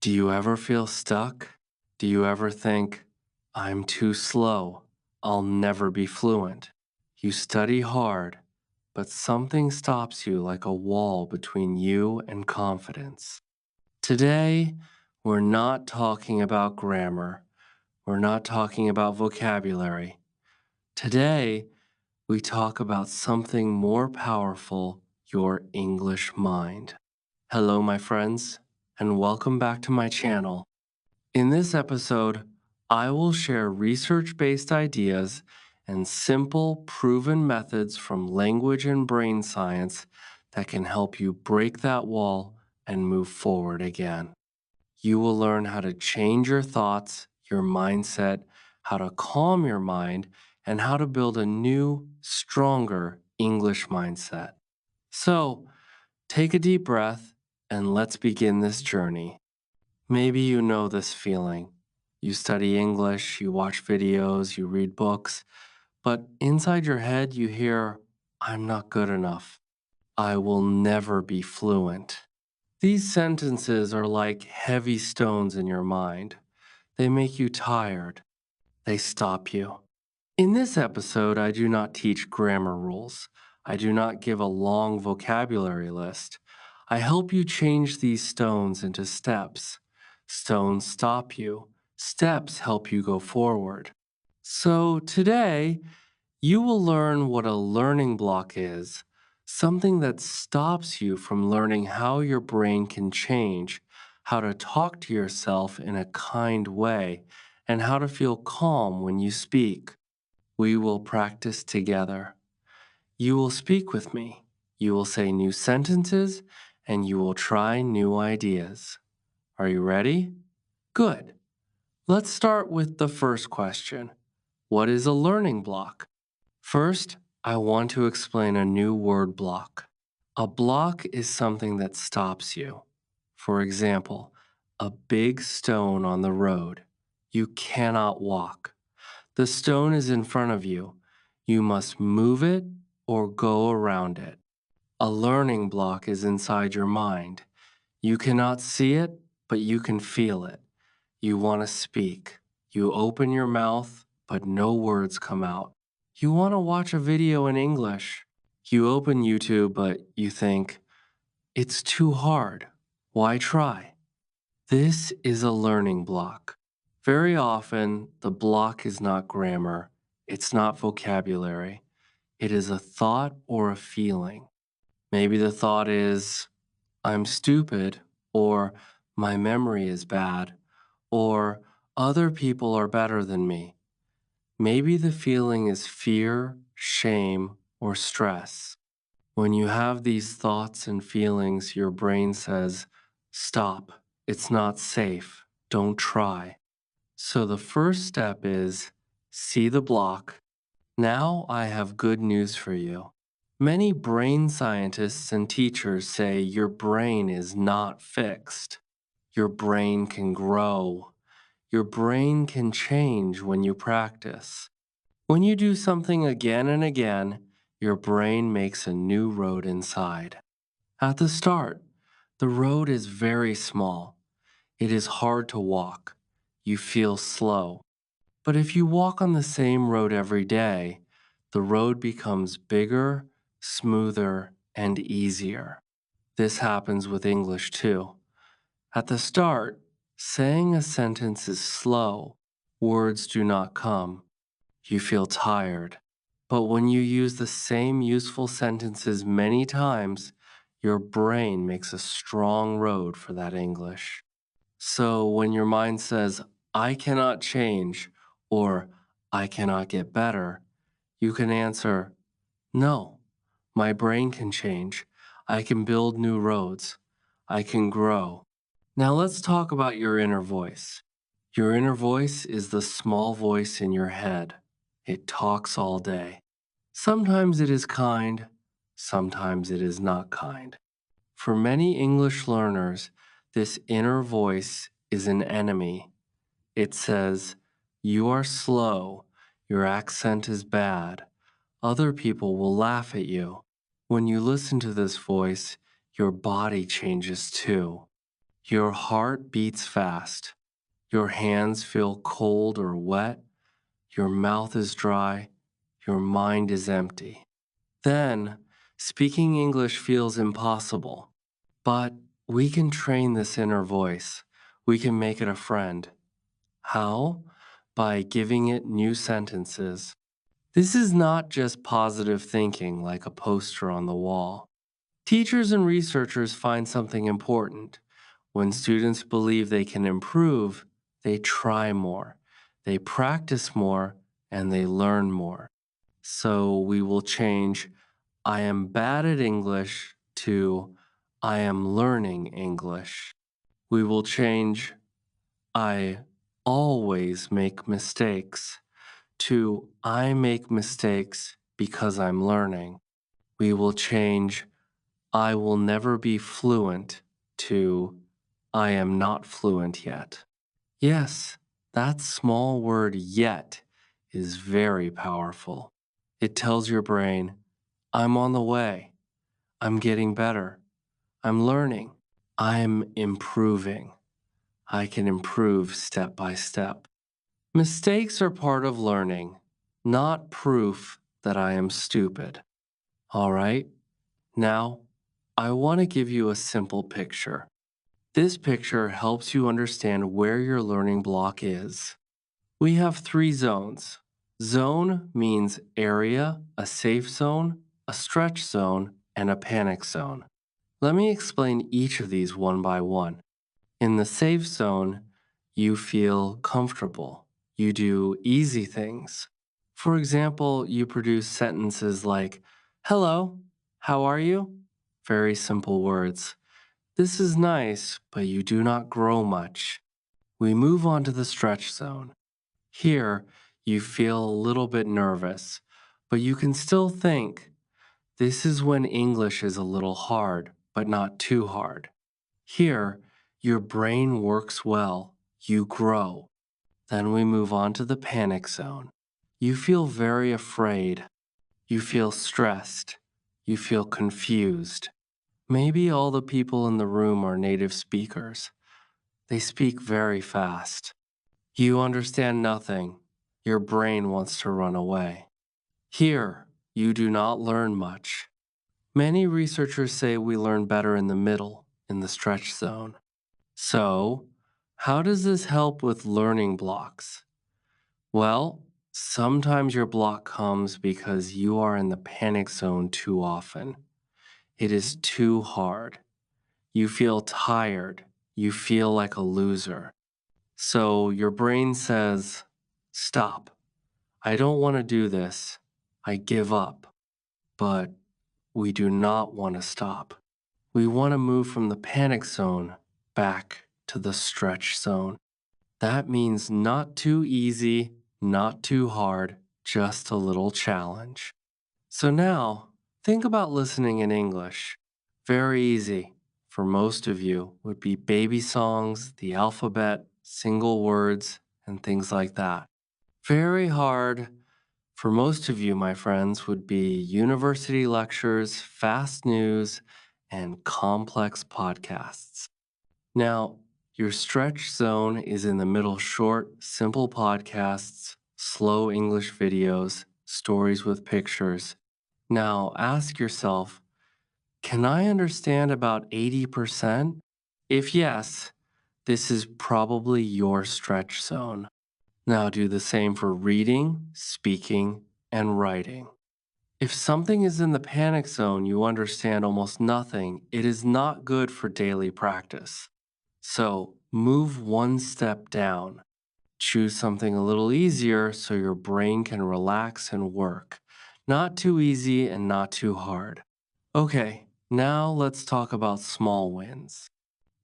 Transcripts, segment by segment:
Do you ever feel stuck? Do you ever think, I'm too slow, I'll never be fluent? You study hard, but something stops you like a wall between you and confidence. Today, we're not talking about grammar. We're not talking about vocabulary. Today, we talk about something more powerful, your English mind. Hello, my friends, and welcome back to my channel. In this episode, I will share research-based ideas and simple, proven methods from language and brain science that can help you break that wall and move forward again. You will learn how to change your thoughts, your mindset, how to calm your mind, and how to build a new, stronger English mindset. So, take a deep breath and let's begin this journey. Maybe you know this feeling. You study English, you watch videos, you read books, but inside your head you hear, I'm not good enough. I will never be fluent. These sentences are like heavy stones in your mind. They make you tired. They stop you. In this episode, I do not teach grammar rules. I do not give a long vocabulary list. I help you change these stones into steps. Stones stop you. Steps help you go forward. So today, you will learn what a learning block is, something that stops you from learning how your brain can change, how to talk to yourself in a kind way, and how to feel calm when you speak. We will practice together. You will speak with me. You will say new sentences, and you will try new ideas. Are you ready? Good. Let's start with the first question. What is a learning block? First, I want to explain a new word block. A block is something that stops you. For example, a big stone on the road. You cannot walk. The stone is in front of you. You must move it or go around it. A learning block is inside your mind. You cannot see it, but you can feel it. You want to speak. You open your mouth, but no words come out. You want to watch a video in English. You open YouTube, but you think, it's too hard. Why try? This is a learning block. Very often, the block is not grammar. It's not vocabulary. It is a thought or a feeling. Maybe the thought is, I'm stupid, or my memory is bad, or other people are better than me. Maybe the feeling is fear, shame, or stress. When you have these thoughts and feelings, your brain says, stop, it's not safe, don't try. So the first step is see the block. Now I have good news for you. Many brain scientists and teachers say your brain is not fixed. Your brain can grow. Your brain can change when you practice. When you do something again and again, your brain makes a new road inside. At the start, the road is very small. It is hard to walk. You feel slow. But if you walk on the same road every day, the road becomes bigger, smoother, and easier. This happens with English too. At the start, saying a sentence is slow. Words do not come. You feel tired. But when you use the same useful sentences many times, your brain makes a strong road for that English. So when your mind says, I cannot change, or I cannot get better, you can answer, no, my brain can change. I can build new roads. I can grow. Now let's talk about your inner voice. Your inner voice is the small voice in your head. It talks all day. Sometimes it is kind, sometimes it is not kind. For many English learners, this inner voice is an enemy. It says, you are slow, your accent is bad, other people will laugh at you. When you listen to this voice, your body changes too. Your heart beats fast. Your hands feel cold or wet. Your mouth is dry. Your mind is empty. Then, speaking English feels impossible. But we can train this inner voice. We can make it a friend. How? By giving it new sentences. This is not just positive thinking like a poster on the wall. Teachers and researchers find something important. When students believe they can improve, they try more, they practice more, and they learn more. So we will change I am bad at English to I am learning English. We will change I always make mistakes to I make mistakes because I'm learning. We will change I will never be fluent to I am not fluent yet. Yes, that small word yet is very powerful. It tells your brain, I'm on the way. I'm getting better. I'm learning. I'm improving. I can improve step by step. Mistakes are part of learning, not proof that I am stupid. All right, now I want to give you a simple picture. This picture helps you understand where your learning block is. We have 3 zones. Zone means area, a safe zone, a stretch zone, and a panic zone. Let me explain each of these one by one. In the safe zone, you feel comfortable. You do easy things. For example, you produce sentences like, hello, how are you? Very simple words. This is nice, but you do not grow much. We move on to the stretch zone. Here, you feel a little bit nervous, but you can still think. This is when English is a little hard, but not too hard. Here, your brain works well, you grow. Then we move on to the panic zone. You feel very afraid. You feel stressed. You feel confused. Maybe all the people in the room are native speakers. They speak very fast. You understand nothing. Your brain wants to run away. Here, you do not learn much. Many researchers say we learn better in the middle, in the stretch zone. So, how does this help with learning blocks? Well, sometimes your block comes because you are in the panic zone too often. It is too hard. You feel tired. You feel like a loser. So your brain says, stop. I don't want to do this. I give up. But we do not want to stop. We want to move from the panic zone back to the stretch zone. That means not too easy, not too hard, just a little challenge. So now, think about listening in English. Very easy, for most of you, would be baby songs, the alphabet, single words, and things like that. Very hard, for most of you, my friends, would be university lectures, fast news, and complex podcasts. Now, your stretch zone is in the middle short, simple podcasts, slow English videos, stories with pictures. Now, ask yourself, can I understand about 80%? If yes, this is probably your stretch zone. Now do the same for reading, speaking, and writing. If something is in the panic zone, you understand almost nothing, it is not good for daily practice. So move one step down. Choose something a little easier so your brain can relax and work. Not too easy and not too hard. Okay, now let's talk about small wins.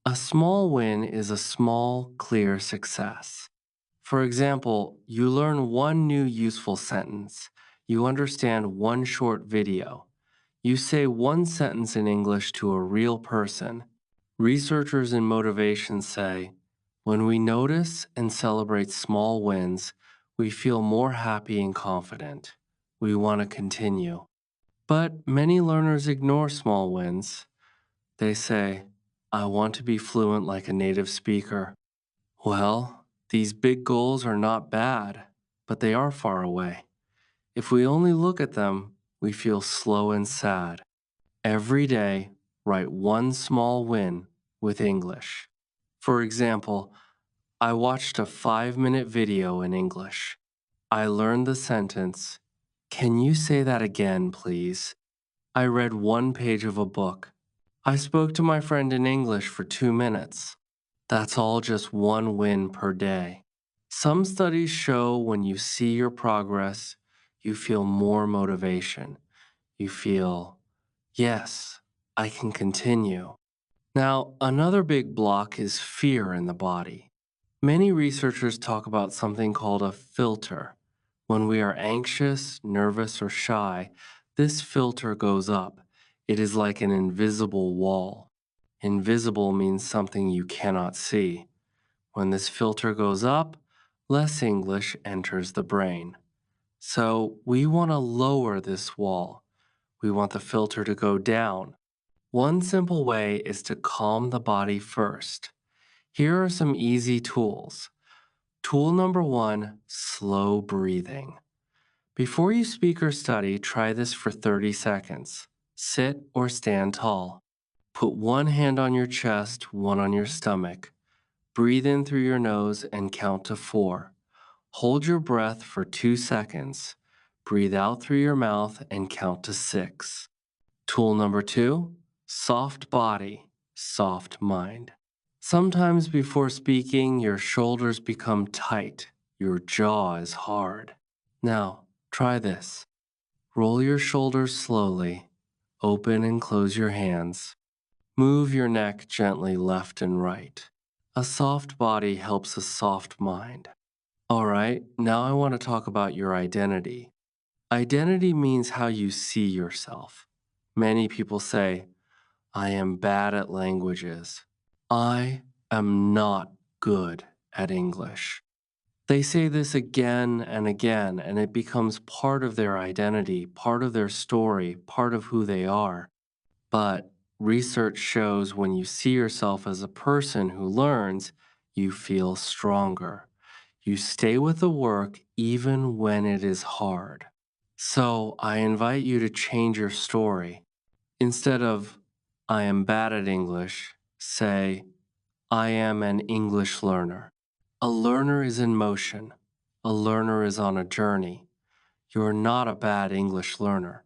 A small win is a small, clear success. For example, you learn one new useful sentence. You understand one short video. You say one sentence in English to a real person. Researchers in motivation say, when we notice and celebrate small wins, we feel more happy and confident. We want to continue. But many learners ignore small wins. They say, I want to be fluent like a native speaker. Well, these big goals are not bad, but they are far away. If we only look at them, we feel slow and sad. Every day, write one small win with English. For example, I watched a 5-minute video in English. I learned the sentence, "Can you say that again, please?" I read one page of a book. I spoke to my friend in English for 2 minutes. That's all just one win per day. Some studies show when you see your progress, you feel more motivation. You feel, yes, I can continue. Now, another big block is fear in the body. Many researchers talk about something called a filter. When we are anxious, nervous, or shy, this filter goes up. It is like an invisible wall. Invisible means something you cannot see. When this filter goes up, less English enters the brain. So we want to lower this wall. We want the filter to go down. One simple way is to calm the body first. Here are some easy tools. Tool number 1, slow breathing. Before you speak or study, try this for 30 seconds. Sit or stand tall. Put one hand on your chest, one on your stomach. Breathe in through your nose and count to 4. Hold your breath for 2 seconds. Breathe out through your mouth and count to 6. Tool number 2, soft body, soft mind. Sometimes before speaking, your shoulders become tight, your jaw is hard. Now, try this. Roll your shoulders slowly, open and close your hands. Move your neck gently left and right. A soft body helps a soft mind. All right, now I want to talk about your identity. Identity means how you see yourself. Many people say, I am bad at languages. I am not good at English. They say this again and again, and it becomes part of their identity, part of their story, part of who they are. But research shows when you see yourself as a person who learns, you feel stronger. You stay with the work even when it is hard. So I invite you to change your story. Instead of, I am bad at English, say, I am an English learner. A learner is in motion. A learner is on a journey. You are not a bad English learner.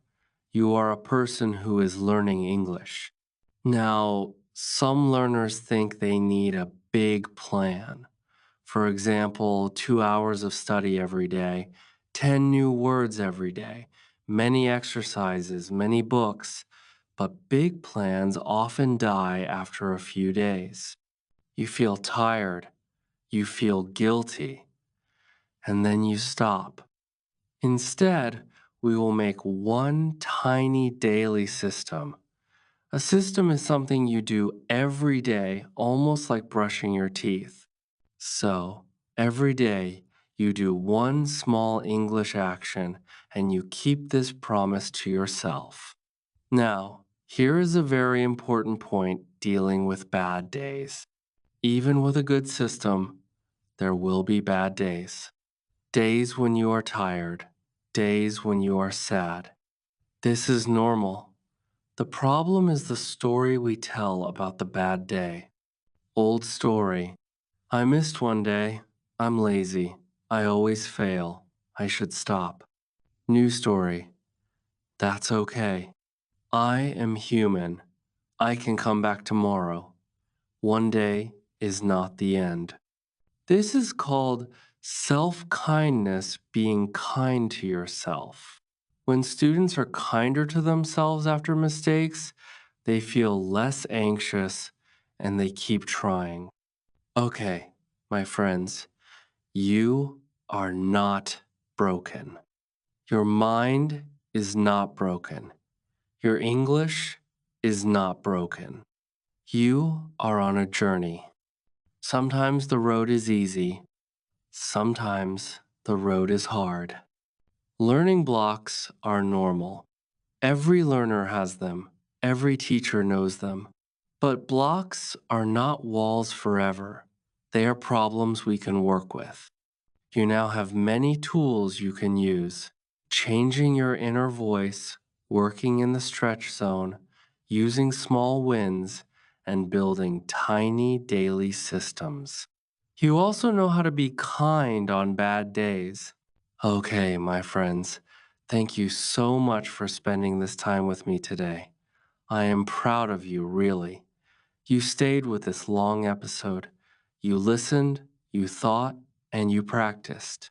You are a person who is learning English. Now, some learners think they need a big plan. For example, 2 hours of study every day, 10 new words every day, many exercises, many books, but big plans often die after a few days. You feel tired, you feel guilty, and then you stop. Instead, we will make one tiny daily system. A system is something you do every day, almost like brushing your teeth. So, every day, you do one small English action and you keep this promise to yourself. Now, here is a very important point dealing with bad days. Even with a good system, there will be bad days. Days when you are tired, days when you are sad. This is normal. The problem is the story we tell about the bad day. Old story. I missed one day. I'm lazy. I always fail. I should stop. New story. That's okay. I am human. I can come back tomorrow. One day is not the end. This is called self-kindness, being kind to yourself. When students are kinder to themselves after mistakes, they feel less anxious and they keep trying. Okay, my friends, you are not broken. Your mind is not broken. Your English is not broken. You are on a journey. Sometimes the road is easy. Sometimes the road is hard. Learning blocks are normal. Every learner has them. Every teacher knows them. But blocks are not walls forever. They are problems we can work with. You now have many tools you can use. Changing your inner voice, working in the stretch zone, using small wins, and building tiny daily systems. You also know how to be kind on bad days. Okay, my friends, thank you so much for spending this time with me today. I am proud of you, really. You stayed with this long episode. You listened, you thought, and you practiced.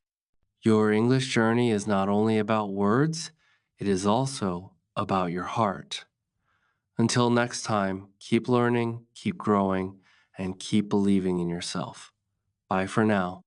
Your English journey is not only about words, it is also about your heart. Until next time, keep learning, keep growing, and keep believing in yourself. Bye for now.